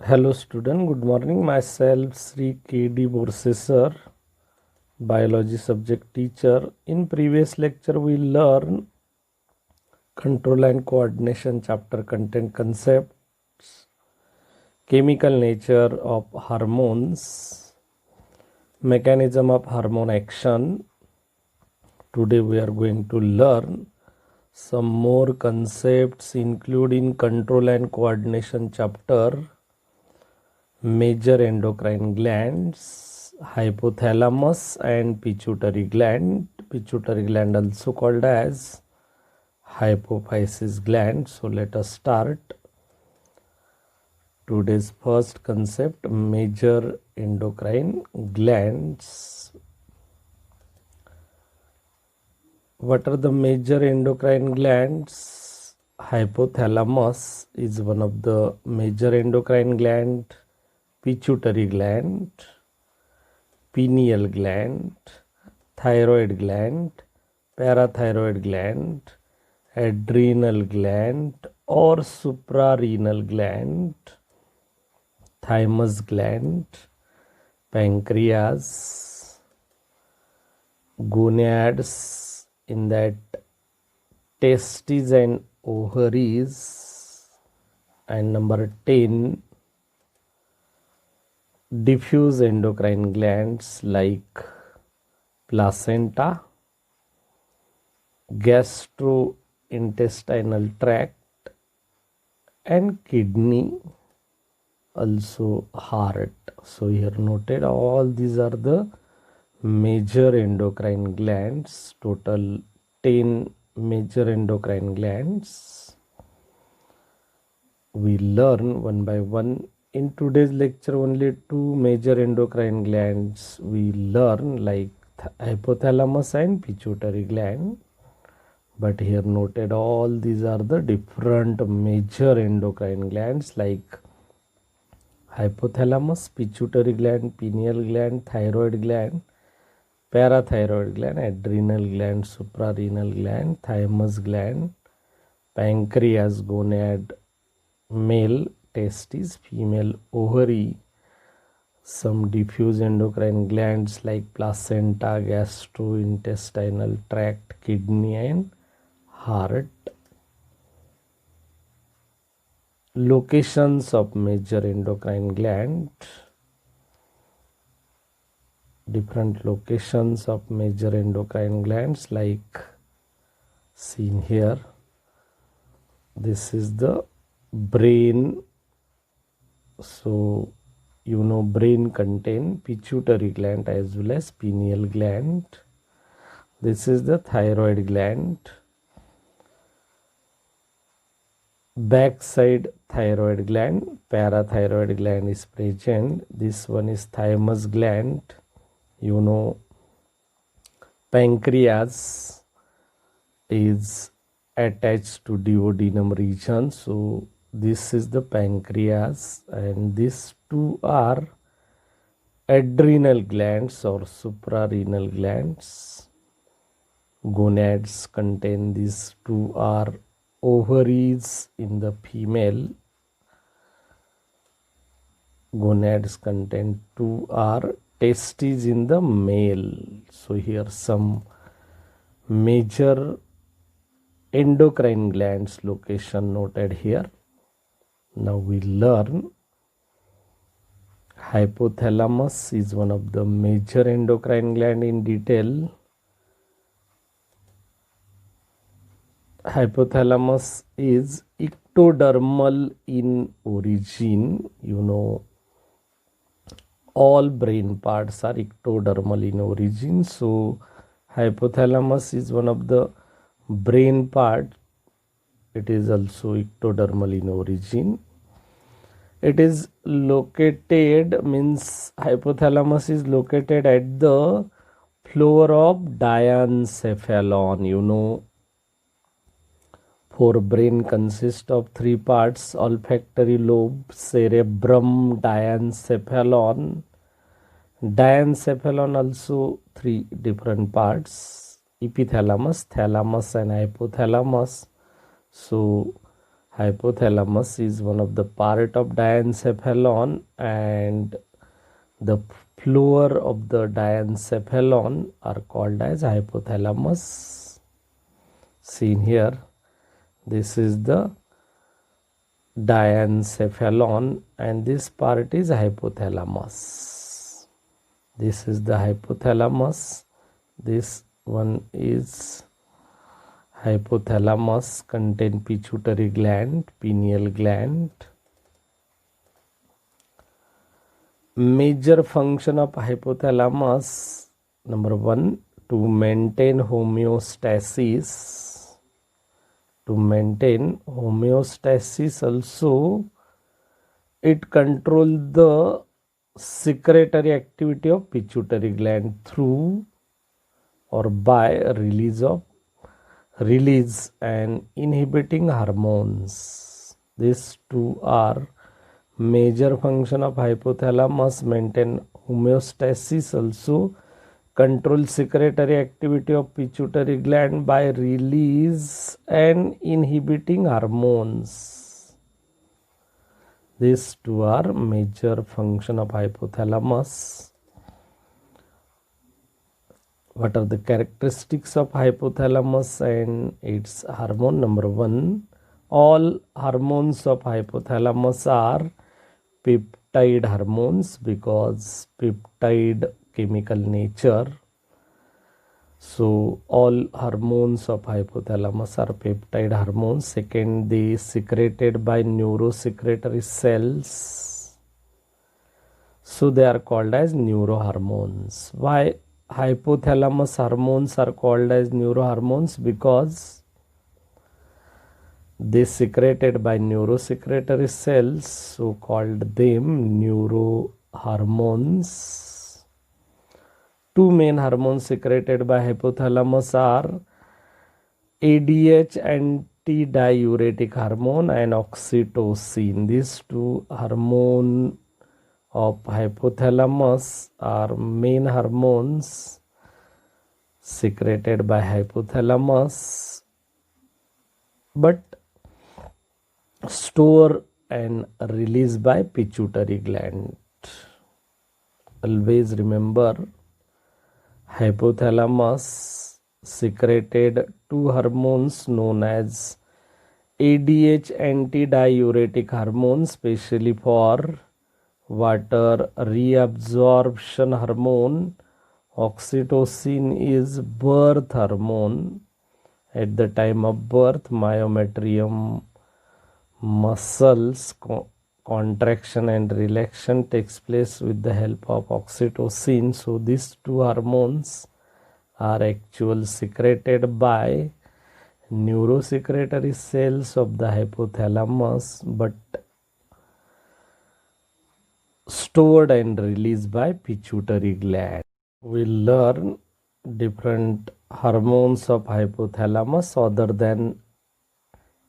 Hello student, good morning. Myself Sri K.D. Borsesar, biology subject teacher. In previous lecture we learn control and coordination chapter content concepts, chemical nature of hormones, mechanism of hormone action. Today we are going to learn some more concepts including control and coordination chapter, major endocrine glands, hypothalamus and pituitary gland. Pituitary gland also called as hypophysis gland. So let us start today's first concept, major endocrine glands. What are the major endocrine glands? Hypothalamus is one of the major endocrine gland, pituitary gland, pineal gland, thyroid gland, parathyroid gland, adrenal gland or suprarenal gland, thymus gland, pancreas, gonads, in that testes and ovaries, and number 10, diffuse endocrine glands like placenta, gastrointestinal tract, and kidney, also heart. So here noted all these are the major endocrine glands, total 10 major endocrine glands. We learn one by one. In today's lecture only two major endocrine glands we learn, like hypothalamus and pituitary gland. But here noted all these are the different major endocrine glands like hypothalamus, pituitary gland, pineal gland, thyroid gland, parathyroid gland, adrenal gland, suprarenal gland, thymus gland, pancreas, gonad, male, testes, female, ovary, some diffuse endocrine glands like placenta, gastrointestinal tract, kidney, and heart. Locations of major endocrine gland. Different locations of major endocrine glands like seen here. This is the brain. So you know brain contain pituitary gland as well as pineal gland. This is the thyroid gland. Backside thyroid gland, parathyroid gland is present. This one is thymus gland. You know pancreas is attached to duodenum region. So this is the pancreas, and these two are adrenal glands or suprarenal glands. Gonads contain these two are ovaries in the female. Gonads contain two are testes in the male. So here some major endocrine glands location noted here. Now we learn hypothalamus is one of the major endocrine gland in detail. Hypothalamus is ectodermal in origin. You know all brain parts are ectodermal in origin. So hypothalamus is one of the brain part. It is also ectodermal in origin. It is located, means hypothalamus is located at the floor of diencephalon. You know forebrain consists of three parts: olfactory lobe, cerebrum, diencephalon. Diencephalon also three different parts: epithalamus, thalamus, and hypothalamus. So Hypothalamus is one of the part of diencephalon, and the floor of the diencephalon are called as hypothalamus. Seen here, this is the diencephalon and this part is hypothalamus. This is the hypothalamus. This one is hypothalamus, contain pituitary gland, pineal gland. Major function of hypothalamus: number 1, to maintain homeostasis. To maintain homeostasis, also it controls the secretory activity of pituitary gland through or by release and inhibiting hormones. These two are major function of hypothalamus: maintain homeostasis, also control secretory activity of pituitary gland by release and inhibiting hormones. These two are major function of hypothalamus. What are the characteristics of hypothalamus and its hormone? Number 1, all hormones of hypothalamus are peptide hormones because peptide chemical nature. So all hormones of hypothalamus are peptide hormones. Second, they secreted by neurosecretory cells, so they are called as neurohormones. Why hypothalamus hormones are called as neurohormones? Because they secreted by neurosecretory cells, so called them neurohormones. Two main hormones secreted by hypothalamus are ADH, antidiuretic hormone, and oxytocin. These two hormones of hypothalamus are main hormones secreted by hypothalamus, but stored and released by pituitary gland. Always remember, hypothalamus secreted two hormones known as ADH, antidiuretic hormone, especially for water reabsorption hormone. Oxytocin is birth hormone. At the time of birth, myometrium muscles contraction and relaxation takes place with the help of oxytocin. So these two hormones are actually secreted by neurosecretory cells of the hypothalamus, but stored and released by pituitary gland. We'll learn different hormones of hypothalamus other than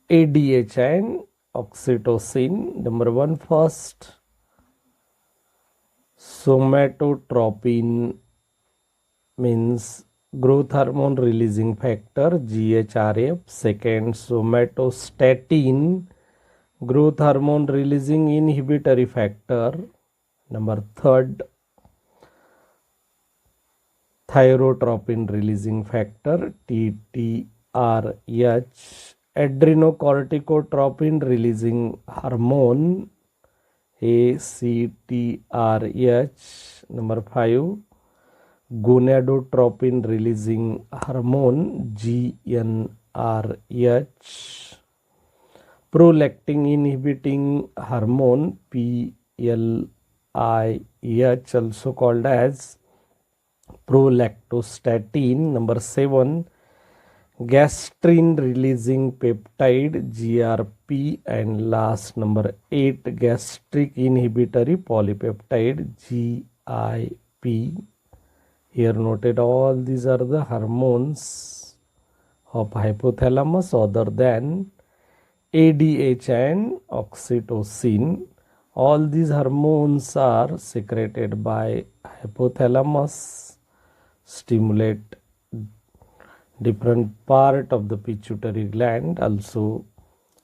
ADH and oxytocin. Number 1, first, somatotropin means growth hormone releasing factor, GHRF. Second, somatostatin, growth hormone releasing inhibitory factor. Number 3, thyrotropin releasing factor, TTRH. Adrenocorticotropin releasing hormone, ACTRH. Number 5, gonadotropin releasing hormone, GnRH. Prolactin inhibiting hormone, PLIH, also called as prolactostatin. Number 7, gastrin releasing peptide, GRP. And last, number 8, gastric inhibitory polypeptide, GIP. Here noted all these are the hormones of hypothalamus other than ADH and oxytocin. All these hormones are secreted by hypothalamus, stimulate different part of the pituitary gland, also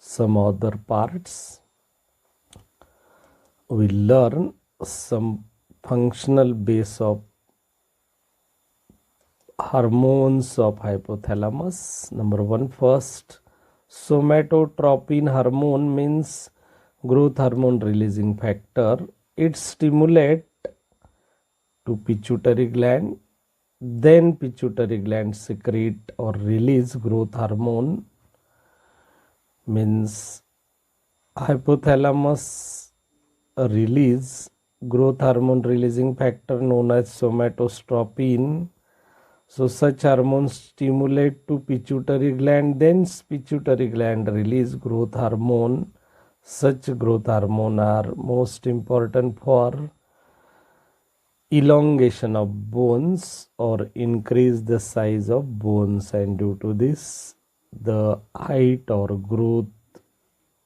some other parts. We learn some functional base of hormones of hypothalamus. Number one, first, somatotropin hormone means growth hormone releasing factor. It stimulates to pituitary gland, then pituitary gland secrete or release growth hormone. Means hypothalamus release growth hormone releasing factor known as somatotropin. So such hormones stimulate to pituitary gland, then pituitary gland release growth hormone. Such growth hormone are most important for elongation of bones or increase the size of bones, and due to this the height or growth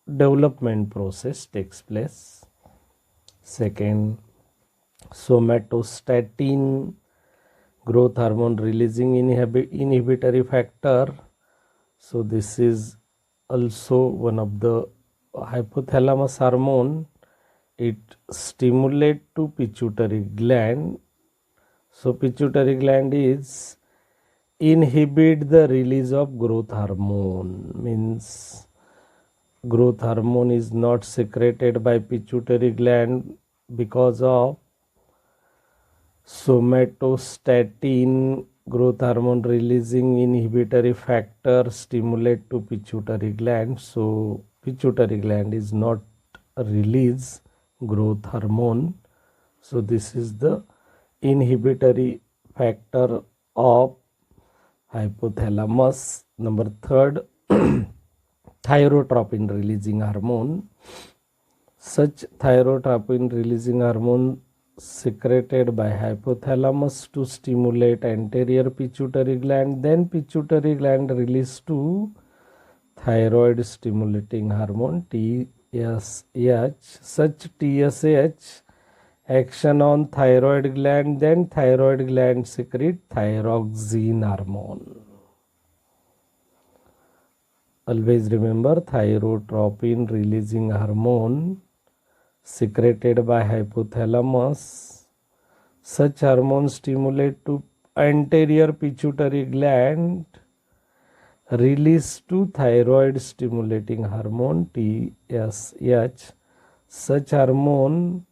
development process takes place. Second, somatostatin, growth hormone releasing inhibitory factor. So this is also one of the hypothalamus hormone. It stimulate to pituitary gland. So pituitary gland is inhibit the release of growth hormone. Means growth hormone is not secreted by pituitary gland because of somatostatin, growth hormone releasing inhibitory factor stimulate to pituitary gland. So pituitary gland is not release growth hormone. So this is the inhibitory factor of hypothalamus. Number third, thyrotropin releasing hormone. Such thyrotropin releasing hormone secreted by hypothalamus to stimulate anterior pituitary gland, then pituitary gland release to thyroid stimulating hormone TSH. Such TSH action on thyroid gland, then thyroid gland secrete thyroxine hormone. Always remember, thyrotropin releasing hormone secreted by hypothalamus. Such hormone stimulate to anterior pituitary gland, release to thyroid stimulating hormone TSH. Such hormone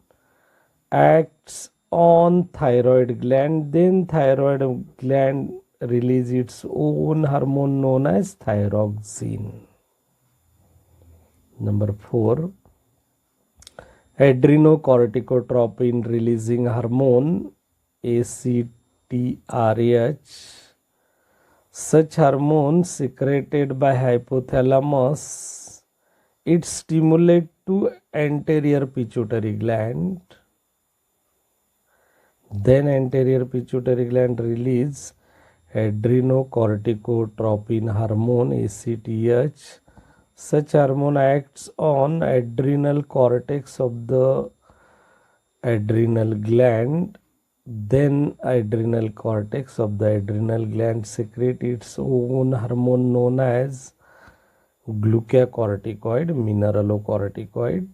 acts on thyroid gland, then thyroid gland release its own hormone known as thyroxine. Number 4, adrenocorticotropin releasing hormone ACTRH. Such hormone secreted by hypothalamus. It stimulates to anterior pituitary gland, then anterior pituitary gland release adrenocorticotropin hormone ACTH. Such hormone acts on adrenal cortex of the adrenal gland, then adrenal cortex of the adrenal gland secrete its own hormone known as glucocorticoid, mineralocorticoid.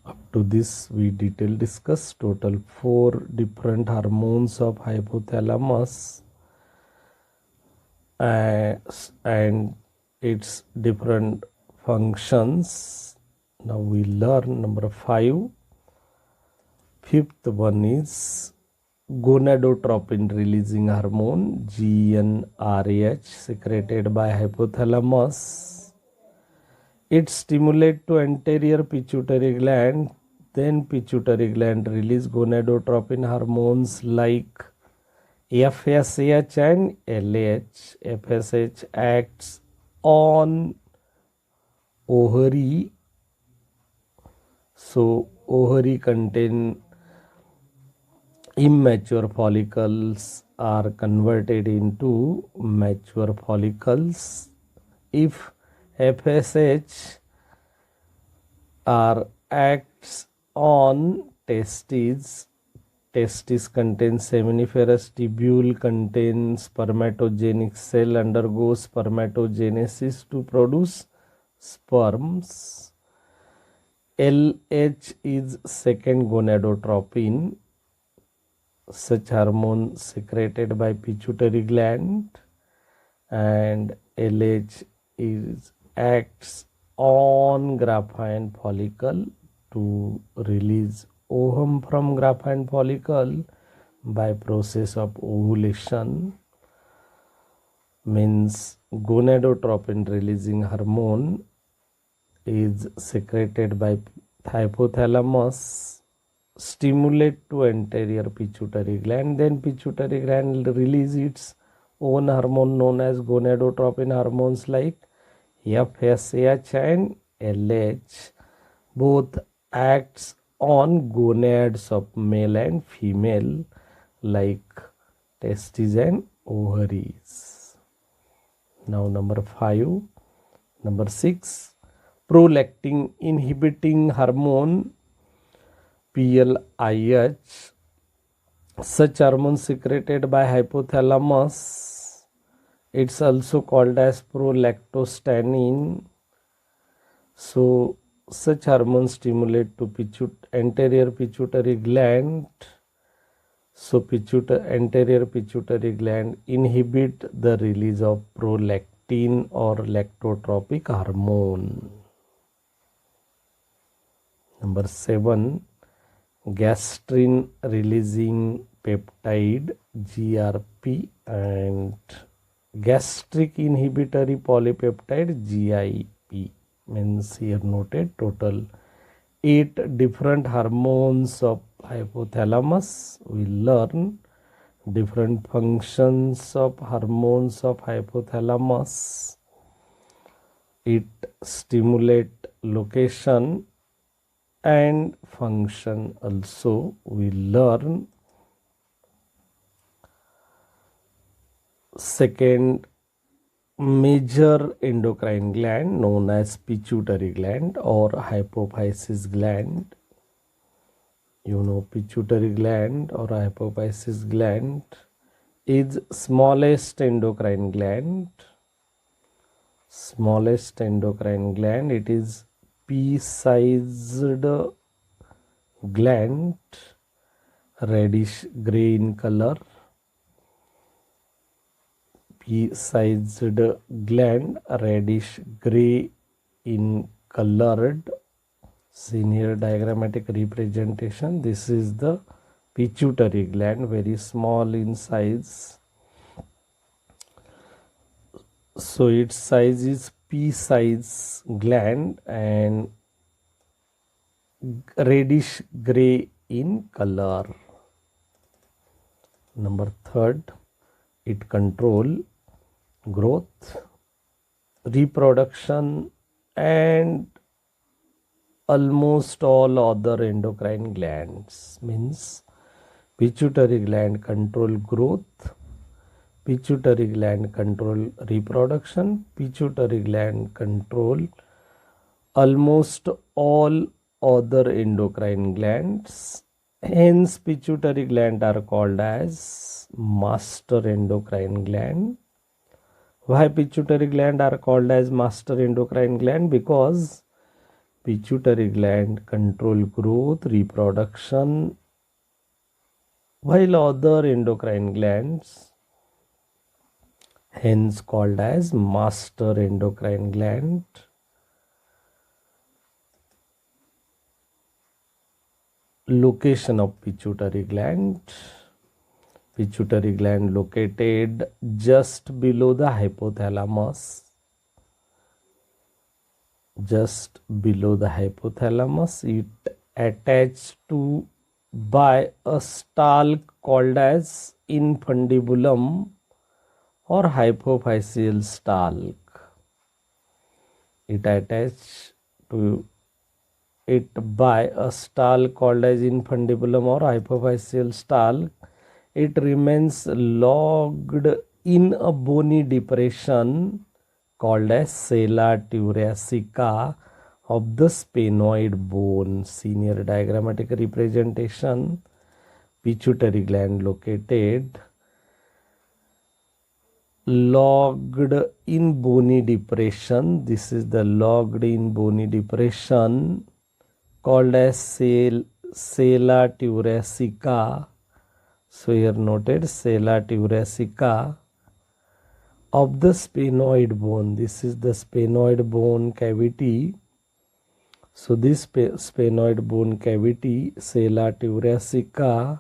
Up to this we detail discuss total 4 different hormones of hypothalamus and its different functions. Now we learn number 5. Fifth one is gonadotropin releasing hormone GnRH secreted by hypothalamus. It stimulates to anterior pituitary gland, then pituitary gland release gonadotropin hormones like FSH and LH. FSH acts on ovary. So ovary contain immature follicles are converted into mature follicles. If FSH acts on testes, Testis contains seminiferous tubule, contains spermatogenic cell, undergoes spermatogenesis to produce sperms. LH is second gonadotropin, such hormone secreted by pituitary gland, and LH is acts on Graafian follicle to release ovum from Graafian follicle by process of ovulation. Means gonadotropin releasing hormone is secreted by hypothalamus, stimulate to anterior pituitary gland, then pituitary gland release its own hormone known as gonadotropin hormones like FSH and LH. Both acts on gonads of male and female like testes and ovaries. Now number 5. Number 6, prolactin inhibiting hormone PLIH. Such hormone secreted by hypothalamus. It's also called as prolactostatin. So such hormones stimulate to anterior pituitary gland. So anterior pituitary gland inhibit the release of prolactin or lactotropic hormone. Number 7, gastrin releasing peptide GRP and gastric inhibitory polypeptide GIP. Means here noted total 8 different hormones of hypothalamus. We learn different functions of hormones of hypothalamus. It stimulate location and function also. We learn second major endocrine gland known as pituitary gland or hypophysis gland. You know, pituitary gland or hypophysis gland is smallest endocrine gland. Smallest endocrine gland. It is pea-sized gland, reddish gray in color. Pea-sized gland, reddish gray in colored. Seen here diagrammatic representation. This is the pituitary gland, very small in size. So its size is pea-size gland and reddish gray in color. Number 3, it control growth, reproduction and almost all other endocrine glands. Means pituitary gland control growth, pituitary gland control reproduction, pituitary gland control almost all other endocrine glands. Hence pituitary gland are called as master endocrine gland. Why pituitary gland are called as master endocrine gland? Because pituitary gland control growth, reproduction, while other endocrine glands hence called as master endocrine gland. Location of pituitary gland. Pituitary gland located just below the hypothalamus. Just below the hypothalamus. It attached to by a stalk called as infundibulum or hypophyseal stalk. It attached to it by a stalk called as infundibulum or hypophyseal stalk. It remains locked in a bony depression called as sella thoracica of the sphenoid bone. Senior diagrammatic representation. pituitary gland located logged in bony depression. This is the logged in bony depression called as sella thoracica. So here noted sella thoracica of the sphenoid bone. This is the sphenoid bone cavity. So this sphenoid bone cavity, sella thoracica,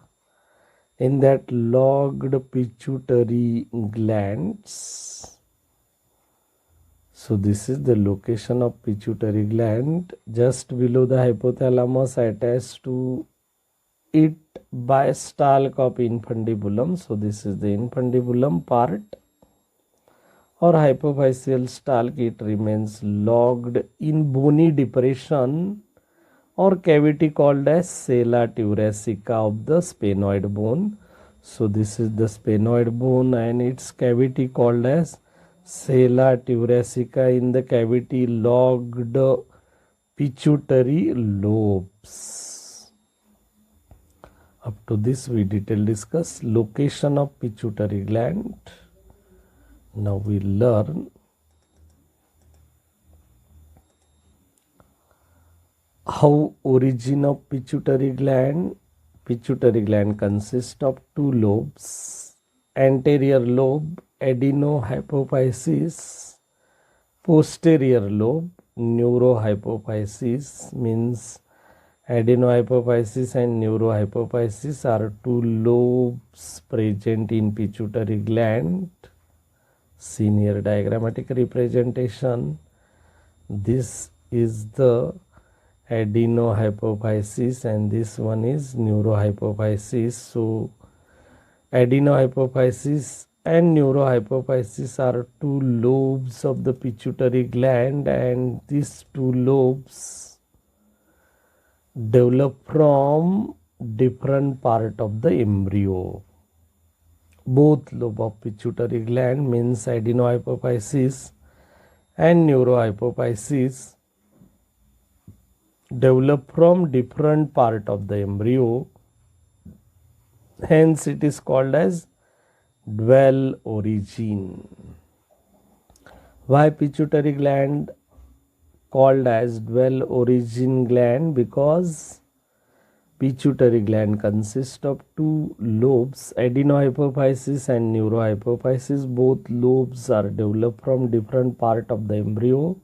in that logged pituitary glands. So this is the location of pituitary gland, just below the hypothalamus, attached to it by stalk of infundibulum. So this is the infundibulum part or hypophyseal stalk. It remains logged in bony depression or cavity called as sella thoracica of the sphenoid bone. So this is the sphenoid bone and its cavity called as sella thoracica. In the cavity logged pituitary lobes. Up to this we detail discuss location of pituitary gland. Now we learn how origin of pituitary gland. Pituitary gland consists of two lobes, anterior lobe adenohypophysis, posterior lobe neurohypophysis. Means adenohypophysis and neurohypophysis are two lobes present in pituitary gland. Seen here diagrammatic representation. This is the adenohypophysis and this one is neurohypophysis. So adenohypophysis and neurohypophysis are two lobes of the pituitary gland, and these two lobes develop from different part of the embryo. Both lobe of pituitary gland, means adenohypophysis and neurohypophysis, develop from different part of the embryo. Hence it is called as dual origin. Why pituitary gland called as dual origin gland? Because pituitary gland consists of two lobes, adenohypophysis and neurohypophysis. Both lobes are developed from different part of the embryo,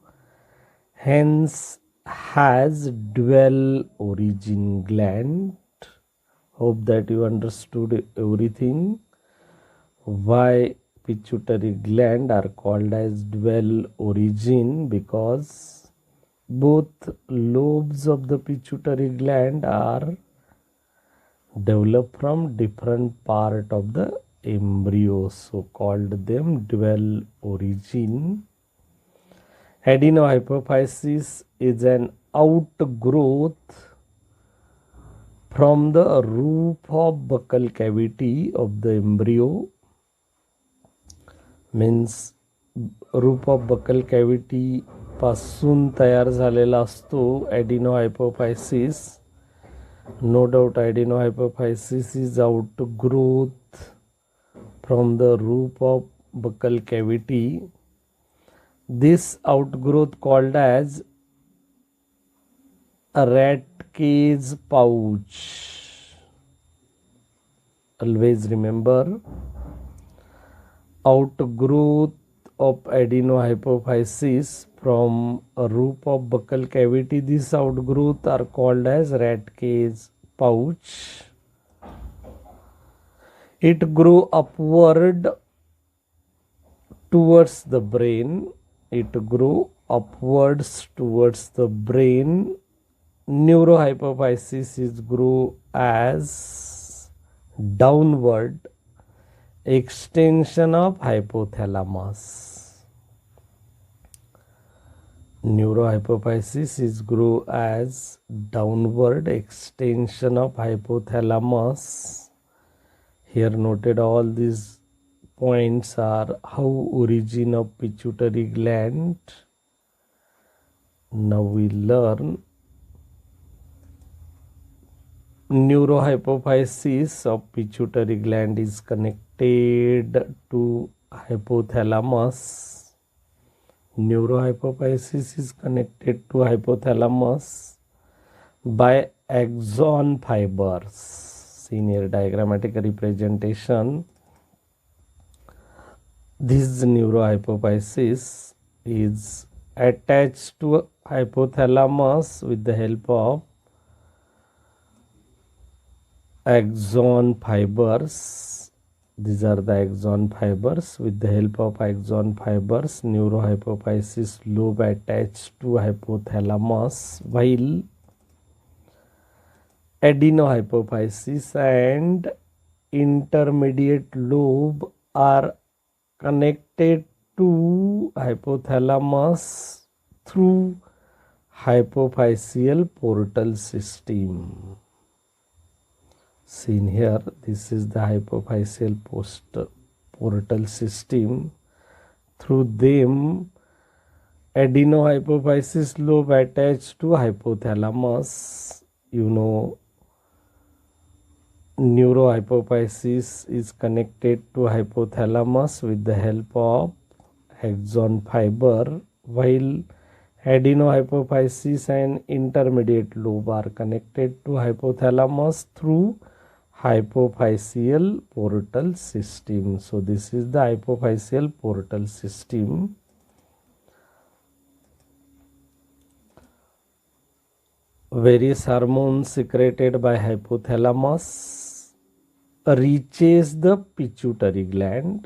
hence has dual origin gland. Hope that you understood everything. Why pituitary gland are called as dual origin? Because both lobes of the pituitary gland are developed from different part of the embryo, so called them dual origin. Adenohypophysis is an outgrowth from the roof of buccal cavity of the embryo. Means roof of buccal cavity पासून तयार झालेला असतो adenohypophysis. No doubt adenohypophysis is outgrowth from the roof of buccal cavity. This outgrowth called as a rat cage pouch. Always remember, outgrowth of adenohypophysis from a roof of buccal cavity. This outgrowth are called as rat cage pouch. It grew upward towards the brain. It grew upwards towards the brain. Neurohypophysis is grew as downward extension of hypothalamus. Neurohypophysis is grow as downward extension of hypothalamus. Here noted all these points are how origin of pituitary gland. Now we learn neurohypophysis of pituitary gland is connected to hypothalamus. Neurohypophysis is connected to hypothalamus by axon fibers. Seen here diagrammatic representation. This neurohypophysis is attached to hypothalamus with the help of axon fibers. These are the axon fibers. With the help of axon fibers, neurohypophysis lobe attached to hypothalamus, while adenohypophysis and intermediate lobe are connected to hypothalamus through hypophyseal portal system. Seen here, this is the hypophyseal portal system. Through them, adenohypophysis lobe attached to hypothalamus. You know, neurohypophysis is connected to hypothalamus with the help of axon fiber, while adenohypophysis and intermediate lobe are connected to hypothalamus through hypophyseal portal system. So this is the hypophyseal portal system. Various hormones secreted by hypothalamus reaches the pituitary gland.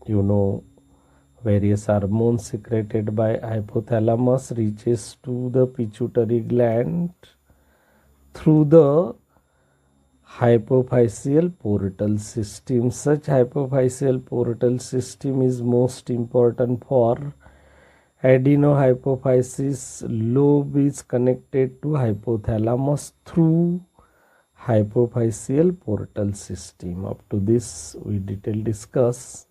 You know, various hormones secreted by hypothalamus reaches to the pituitary gland through the hypophyseal portal system. Such hypophyseal portal system is most important for adenohypophysis. Lobe is connected to hypothalamus through hypophyseal portal system. Up to this we detail discuss.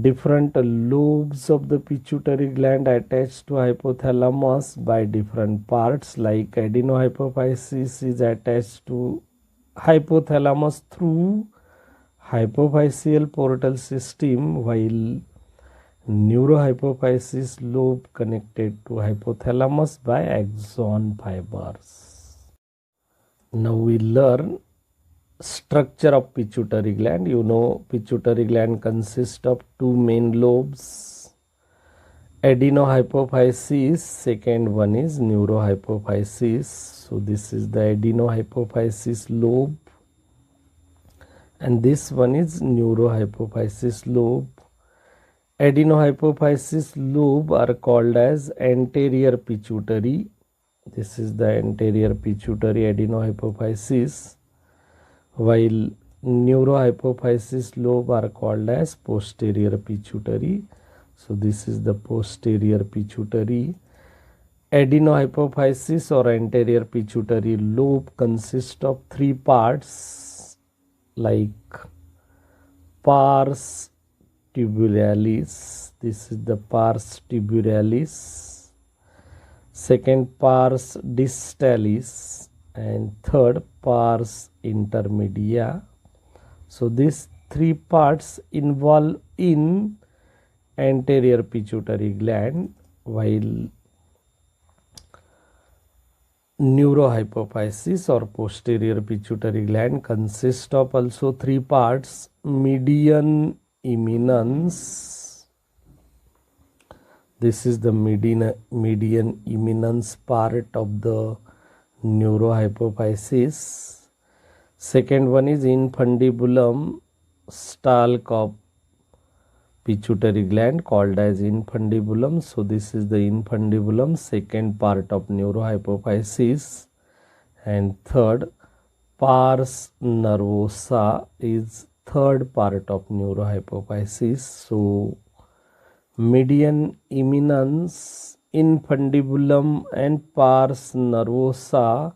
Different lobes of the pituitary gland attached to hypothalamus by different parts, like adenohypophysis is attached to hypothalamus through hypophyseal portal system, while neurohypophysis lobe connected to hypothalamus by axon fibers. Now we learn structure of pituitary gland. You know, pituitary gland consists of two main lobes, adenohypophysis, second one is neurohypophysis. So this is the adenohypophysis lobe and this one is neurohypophysis lobe. Adenohypophysis lobe are called as anterior pituitary. This is the anterior pituitary adenohypophysis, while neurohypophysis lobe are called as posterior pituitary. So this is the posterior pituitary. Adenohypophysis or anterior pituitary lobe consists of three parts, like pars tubularis. This is the pars tubularis. Second, pars distalis, and third, pars intermedia. So these three parts involve in anterior pituitary gland, while neurohypophysis or posterior pituitary gland consists of also three parts, median eminence. This is the median eminence part of the neurohypophysis. Second one is infundibulum stalk of pituitary gland, called as infundibulum. So this is the infundibulum, second part of neurohypophysis. And third, pars nervosa is third part of neurohypophysis. So median eminence, infundibulum and pars nervosa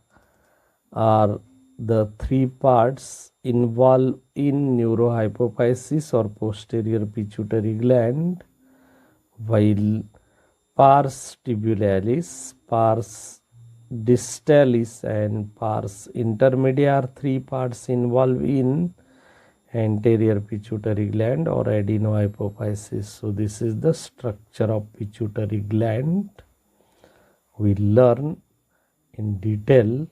are the three parts involved in neurohypophysis or posterior pituitary gland, while pars tubularis, pars distalis and pars intermedia are three parts involved in anterior pituitary gland or adenohypophysis. So this is the structure of pituitary gland. We learn in detail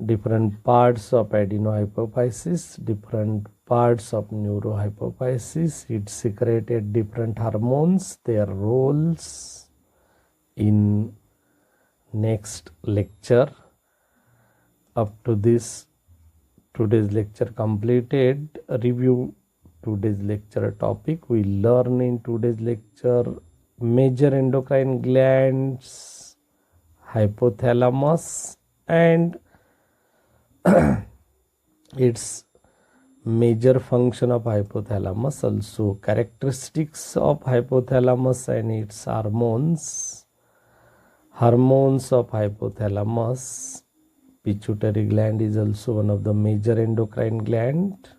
different parts of adenohypophysis, different parts of neurohypophysis. It secreted different hormones, their roles in next lecture. Up to this, today's lecture completed. Review today's lecture topic. We learn in today's lecture major endocrine glands, hypothalamus and its major function of hypothalamus, also characteristics of hypothalamus and its hormones, hormones of hypothalamus. Pituitary gland is also one of the major endocrine gland,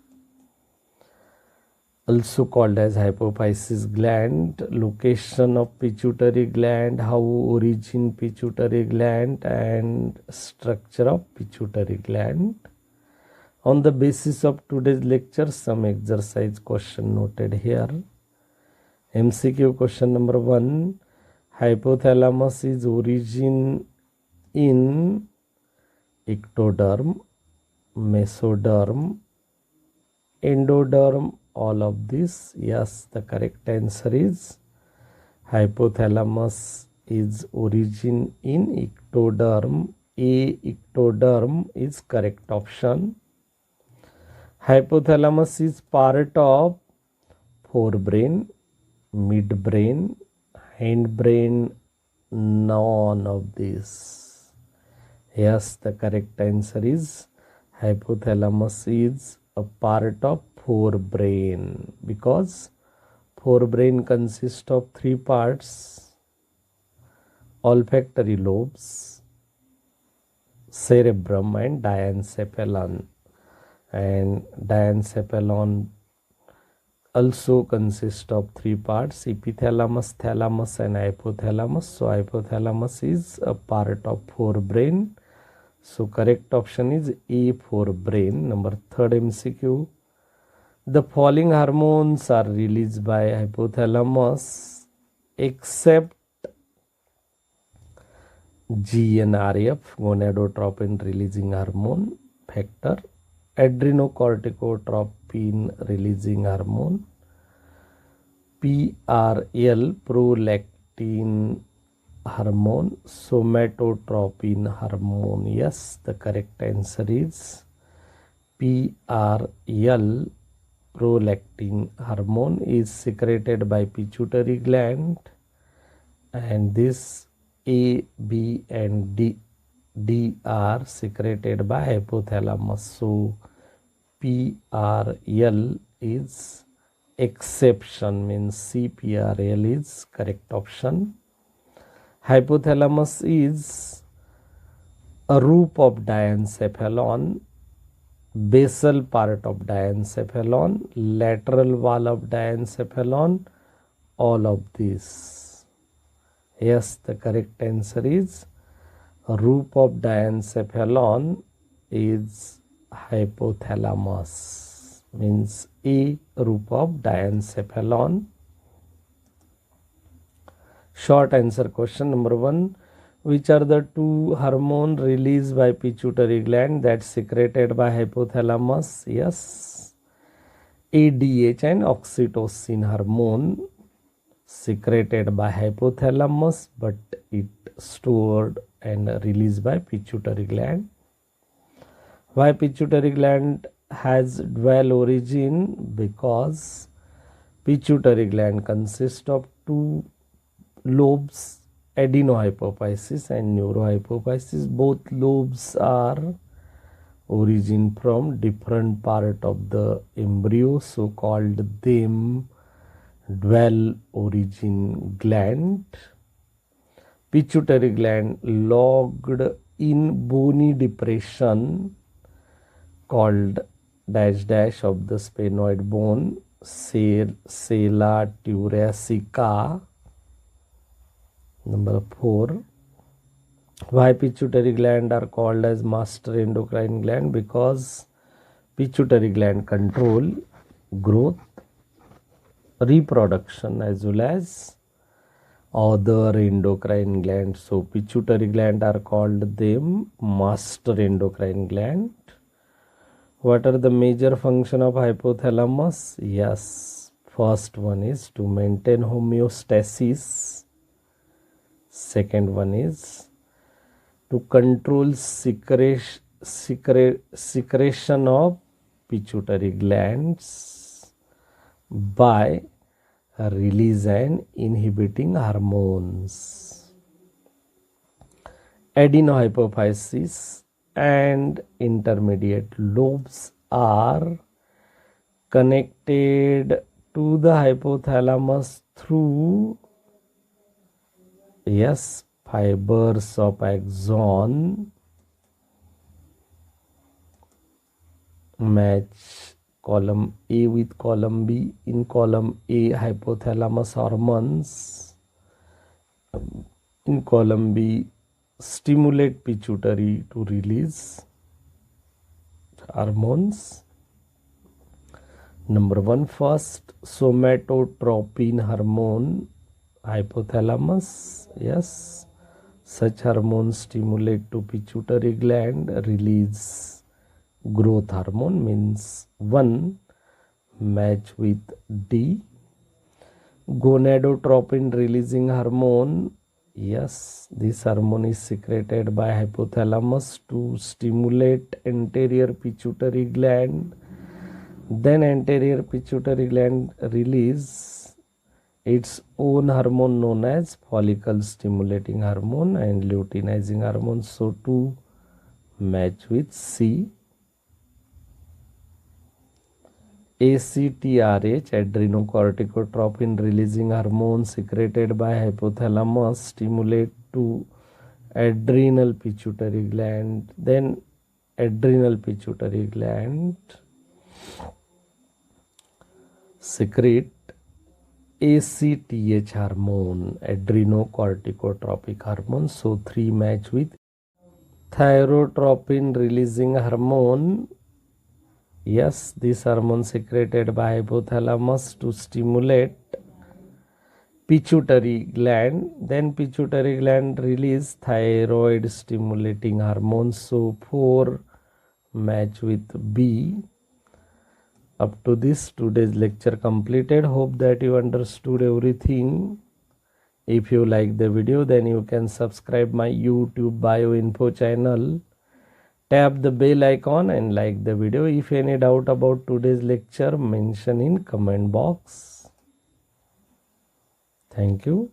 also called as hypophysis gland. Location of pituitary gland, how origin pituitary gland and structure of pituitary gland. On the basis of today's lecture, some exercise question noted here. MCQ question number 1. Hypothalamus is origin in ectoderm, mesoderm, endoderm, all of this. Yes, the correct answer is hypothalamus is origin in ectoderm. A, ectoderm is correct option. Hypothalamus is part of forebrain, midbrain, hindbrain, none of this. Yes, the correct answer is hypothalamus is a part of forebrain, because forebrain consists of three parts: olfactory lobes, cerebrum and diencephalon. And diencephalon also consists of three parts: epithalamus, thalamus and hypothalamus. So hypothalamus is a part of forebrain. So correct option is A, forebrain. Number 3rd MCQ. The following hormones are released by hypothalamus except GnRF, gonadotropin releasing hormone factor, adrenocorticotropin releasing hormone, PRL, prolactin hormone, somatotropin hormone. Yes, the correct answer is PRL, prolactin hormone is secreted by pituitary gland, and this A, B and D are secreted by hypothalamus. So PRL is exception, means CPRL is correct option. Hypothalamus is a roof of diencephalon, basal part of diencephalon, lateral wall of diencephalon, all of these. Yes, the correct answer is roof of diencephalon is hypothalamus, means A, roof of diencephalon. Short answer question number 1. Which are the two hormones released by pituitary gland that secreted by hypothalamus? Yes, ADH and oxytocin hormone secreted by hypothalamus, but it stored and released by pituitary gland. Why pituitary gland has dual origin? Because pituitary gland consists of two lobes, adenohypophysis and neurohypophysis. Both lobes are origin from different part of the embryo, so called them dual origin gland. Pituitary gland lodged in bony depression called dash dash of the sphenoid bone, sella thoracica. Number 4. Why pituitary gland are called as master endocrine gland? Because pituitary gland control growth, reproduction as well as other endocrine glands. So pituitary gland are called them master endocrine gland. What are the major function of hypothalamus? Yes, first one is to maintain homeostasis. Second one is to control secretion of pituitary glands by release and inhibiting hormones. Adenohypophysis and intermediate lobes are connected to the hypothalamus through fibers of axon. Match column A with column B. In column A, hypothalamus hormones. In column B, stimulate pituitary to release hormones. Number one, first, somatotropin hormone, hypothalamus. Yes, such hormones stimulate to pituitary gland, release growth hormone, means 1 match with D. Gonadotropin releasing hormone. Yes, this hormone is secreted by hypothalamus to stimulate anterior pituitary gland. Then anterior pituitary gland release its own hormone known as follicle stimulating hormone and luteinizing hormone. So 2 match with C. ACTRH, adrenocorticotropin releasing hormone secreted by hypothalamus, stimulate to adrenal pituitary gland. Then adrenal pituitary gland secrete ACTH hormone, adrenocorticotropic hormone. So 3 match with thyrotropin releasing hormone. Yes, this hormone secreted by hypothalamus to stimulate pituitary gland. Then pituitary gland release thyroid stimulating hormones. So 4 match with B. Up to this, today's lecture completed. Hope that you understood everything. If you like the video, then you can subscribe my YouTube Bioinfo channel. Tap the bell icon and like the video. If any doubt about today's lecture, mention in comment box. Thank you.